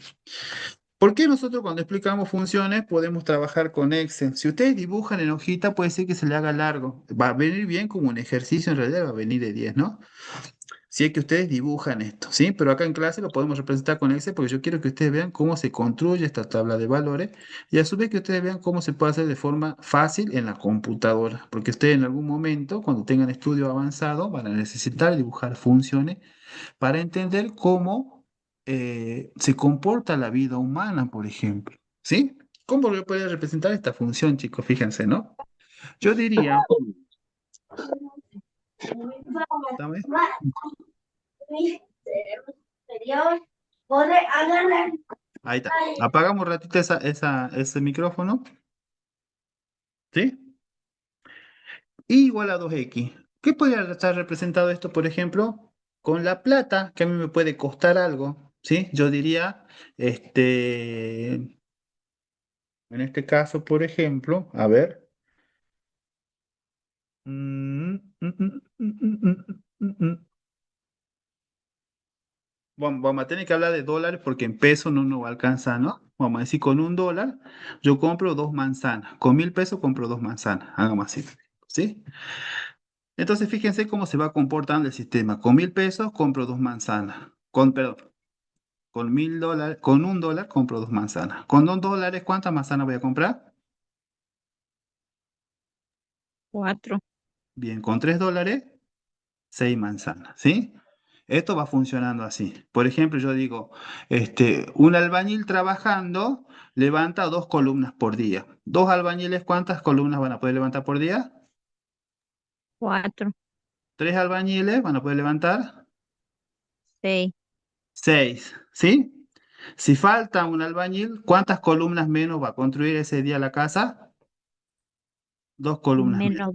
A: ¿Por qué nosotros cuando explicamos funciones podemos trabajar con Excel? Si ustedes dibujan en hojita, puede ser que se le haga largo. Va a venir bien como un ejercicio, en realidad va a venir de 10, ¿no? Si es que ustedes dibujan esto, ¿sí? Pero acá en clase lo podemos representar con Excel porque yo quiero que ustedes vean cómo se construye esta tabla de valores y a su vez que ustedes vean cómo se puede hacer de forma fácil en la computadora. Porque ustedes en algún momento, cuando tengan estudio avanzado, van a necesitar dibujar funciones para entender cómo se comporta la vida humana, por ejemplo. ¿Sí? ¿Cómo yo puedo representar esta función, chicos? Fíjense, ¿no? Yo diría, ¿sabes? Ahí está. Apagamos un ratito ese micrófono, ¿sí? Y igual a 2x. ¿Qué podría estar representado esto, por ejemplo, con la plata, que a mí me puede costar algo, ¿sí? Yo diría, en este caso, por ejemplo, a ver. Vamos a tener que hablar de dólares porque en pesos no nos va a alcanzar, ¿no? Vamos a decir, con $1 yo compro 2 manzanas. Con 1.000 pesos compro 2 manzanas. Hagamos así, ¿sí? Entonces fíjense cómo se va comportando el sistema. Con 1.000 pesos compro 2 manzanas. Perdón, con $1.000, con $1 compro 2 manzanas. Con $2, ¿cuántas manzanas voy a comprar?
C: 4.
A: Bien, con $3. 6 manzanas, ¿sí? Esto va funcionando así. Por ejemplo, yo digo, un albañil trabajando levanta 2 columnas por día. Dos albañiles, ¿cuántas columnas van a poder levantar por día?
C: 4.
A: Tres albañiles van a poder levantar
C: 6.
A: 6, ¿sí? Si falta un albañil, ¿cuántas columnas menos va a construir ese día la casa? Dos columnas menos.
C: menos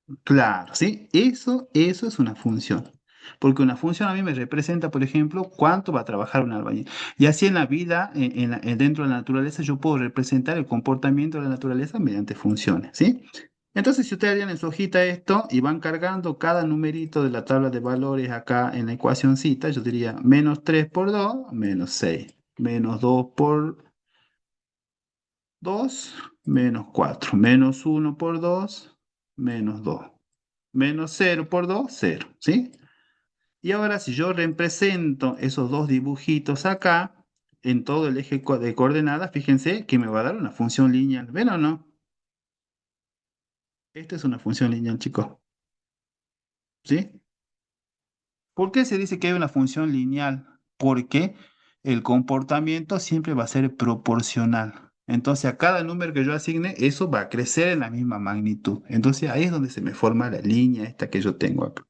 C: 2.
A: Claro, ¿sí? Eso es una función. Porque una función a mí me representa, por ejemplo, cuánto va a trabajar un albañil. Y así en la vida, dentro de la naturaleza, yo puedo representar el comportamiento de la naturaleza mediante funciones, ¿sí? Entonces, si ustedes harían en su hojita esto y van cargando cada numerito de la tabla de valores acá en la ecuacioncita, yo diría menos 3 por 2 menos 6 menos 2 por 2 menos 4 menos uno por 2 menos 2 menos cero por 2 cero, ¿sí? Y ahora si yo represento esos dos dibujitos acá, en todo el eje de coordenadas, fíjense que me va a dar una función lineal. ¿Ven o no? Esta es una función lineal, chicos. ¿Sí? ¿Por qué se dice que hay una función lineal? Porque el comportamiento siempre va a ser proporcional. Entonces, a cada número que yo asigne, eso va a crecer en la misma magnitud. Entonces, ahí es donde se me forma la línea esta que yo tengo acá.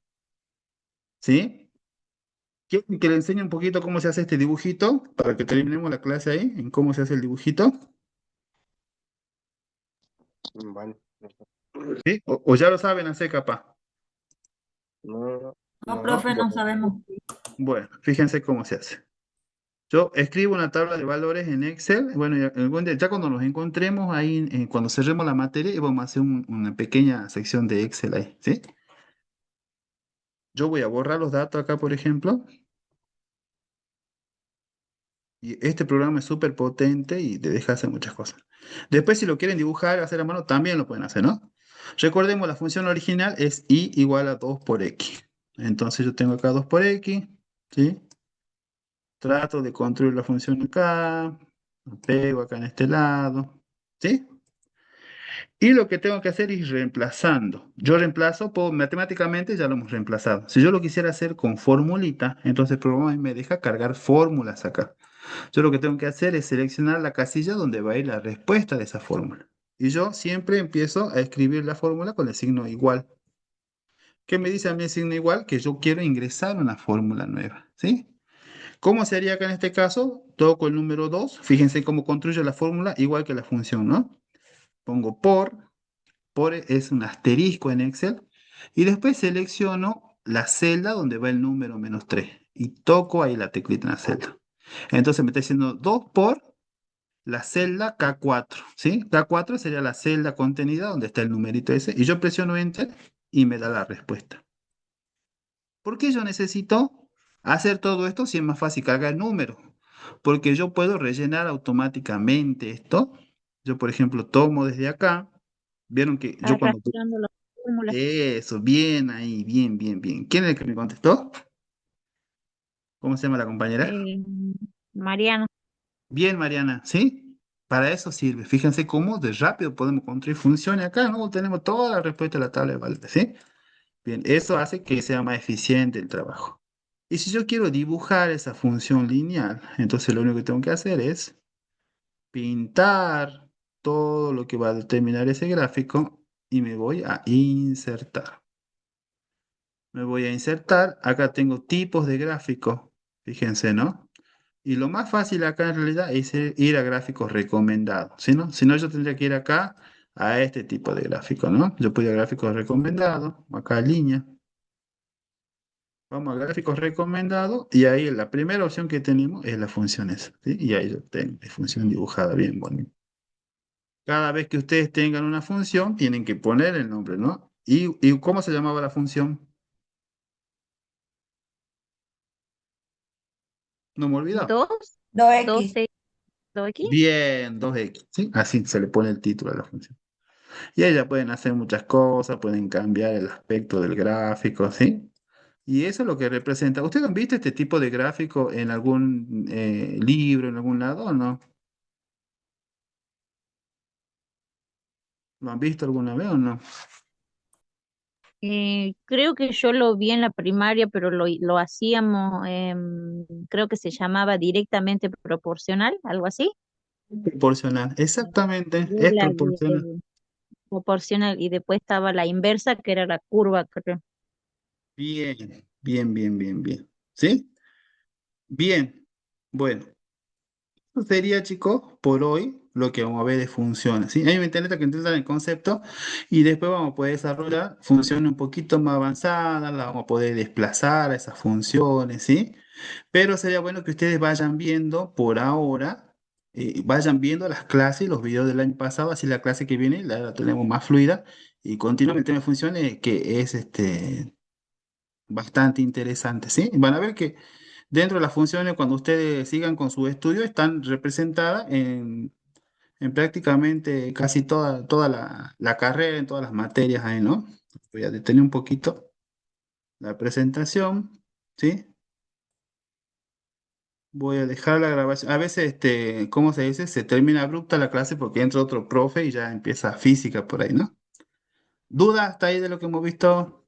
A: ¿Sí? ¿Quieren que le enseñe un poquito cómo se hace este dibujito? Para que terminemos la clase ahí, en cómo se hace el dibujito.
D: Bueno,
A: ¿Sí? O ya lo saben hacer capaz.
D: no,
B: No,
D: no,
B: profe,
D: yo
B: no
D: no.
B: sabemos.
A: Bueno, fíjense cómo se hace. Yo escribo una tabla de valores en Excel. Bueno, ya, algún día, ya cuando nos encontremos ahí, cuando cerremos la materia, y vamos a hacer una pequeña sección de Excel ahí, ¿sí? Yo voy a borrar los datos acá, por ejemplo. Y este programa es súper potente y te deja hacer muchas cosas. Después, si lo quieren dibujar, hacer a mano, también lo pueden hacer, ¿no? Recordemos, la función original es y igual a 2 por x. Entonces yo tengo acá 2 por x, ¿sí? Trato de construir la función acá, lo pego acá en este lado, ¿sí? Y lo que tengo que hacer es ir reemplazando. Yo reemplazo, matemáticamente ya lo hemos reemplazado. Si yo lo quisiera hacer con formulita, entonces el programa me deja cargar fórmulas acá. Yo lo que tengo que hacer es seleccionar la casilla donde va a ir la respuesta de esa fórmula. Y yo siempre empiezo a escribir la fórmula con el signo igual. ¿Qué me dice a mí el signo igual? Que yo quiero ingresar una fórmula nueva, ¿sí? ¿Cómo se haría acá en este caso? Toco el número 2. Fíjense cómo construyo la fórmula igual que la función, ¿no? Pongo por es un asterisco en Excel, y después selecciono la celda donde va el número menos 3 y toco ahí la teclita en la celda. Entonces me está diciendo 2 por la celda K4, ¿sí? K4 sería la celda contenida donde está el numerito ese, y yo presiono Enter y me da la respuesta. ¿Por qué yo necesito hacer todo esto si es más fácil cargar el número? Porque yo puedo rellenar automáticamente esto. Yo, por ejemplo, tomo desde acá. Vieron que yo cuando...
C: Arrastrando la fórmula.
A: Eso, bien ahí, bien, bien, bien. ¿Quién es el que me contestó? ¿Cómo se llama la compañera?
C: Eh, Mariano,
A: Bien, Mariana, ¿sí? Para eso sirve. Fíjense cómo de rápido podemos construir funciones acá, ¿no? Tenemos toda la respuesta de la tabla de valores, ¿sí? Bien, eso hace que sea más eficiente el trabajo. Y si yo quiero dibujar esa función lineal, entonces lo único que tengo que hacer es pintar todo lo que va a determinar ese gráfico y me voy a insertar. Me voy a insertar. Acá tengo tipos de gráficos. Fíjense, ¿no? Y lo más fácil acá en realidad es ir a gráficos recomendados. ¿Sí, no? Si no, yo tendría que ir acá a este tipo de gráfico, ¿no? Yo puedo ir a gráficos recomendados, acá línea. Vamos a gráficos recomendados y ahí la primera opción que tenemos es la función esa, ¿sí? Y ahí yo tengo mi función dibujada bien bonita. Cada vez que ustedes tengan una función, tienen que poner el nombre, ¿no? ¿Y cómo se llamaba la función? No me he olvidado.
C: 2,
B: Dos x.
C: 12, 2x.
A: Bien, 2x, ¿sí? Así se le pone el título a la función. Y ahí ya pueden hacer muchas cosas, pueden cambiar el aspecto del gráfico, ¿sí? Y eso es lo que representa. ¿Ustedes han visto este tipo de gráfico en algún libro, en algún lado o no? ¿Lo han visto alguna vez o no?
C: Creo que yo lo vi en la primaria, pero lo hacíamos, creo que se llamaba directamente proporcional, algo así.
A: Proporcional, exactamente, es
C: Regla
A: proporcional.
C: proporcional, y después estaba la inversa, que era la curva, creo.
A: Bien, bien, bien, bien, bien. ¿Sí? Bien. Bueno, eso sería, chicos, por hoy. lo que vamos a ver de funciones, ¿sí? Hay un internet que entiendan el concepto y después vamos a poder desarrollar funciones un poquito más avanzadas, la vamos a poder desplazar a esas funciones, ¿sí? Pero sería bueno que ustedes vayan viendo por ahora, vayan viendo las clases, los videos del año pasado, así la clase que viene la tenemos más fluida y continuamente me funcione, que es bastante interesante, ¿sí? Van a ver que dentro de las funciones, cuando ustedes sigan con su estudio, están representadas en prácticamente casi toda la carrera, en todas las materias ahí, ¿no? Voy a detener un poquito la presentación, ¿sí? Voy a dejar la grabación. A veces, ¿cómo se dice? Se termina abrupta la clase porque entra otro profe y ya empieza física por ahí, ¿no? ¿Duda hasta ahí de lo que hemos visto?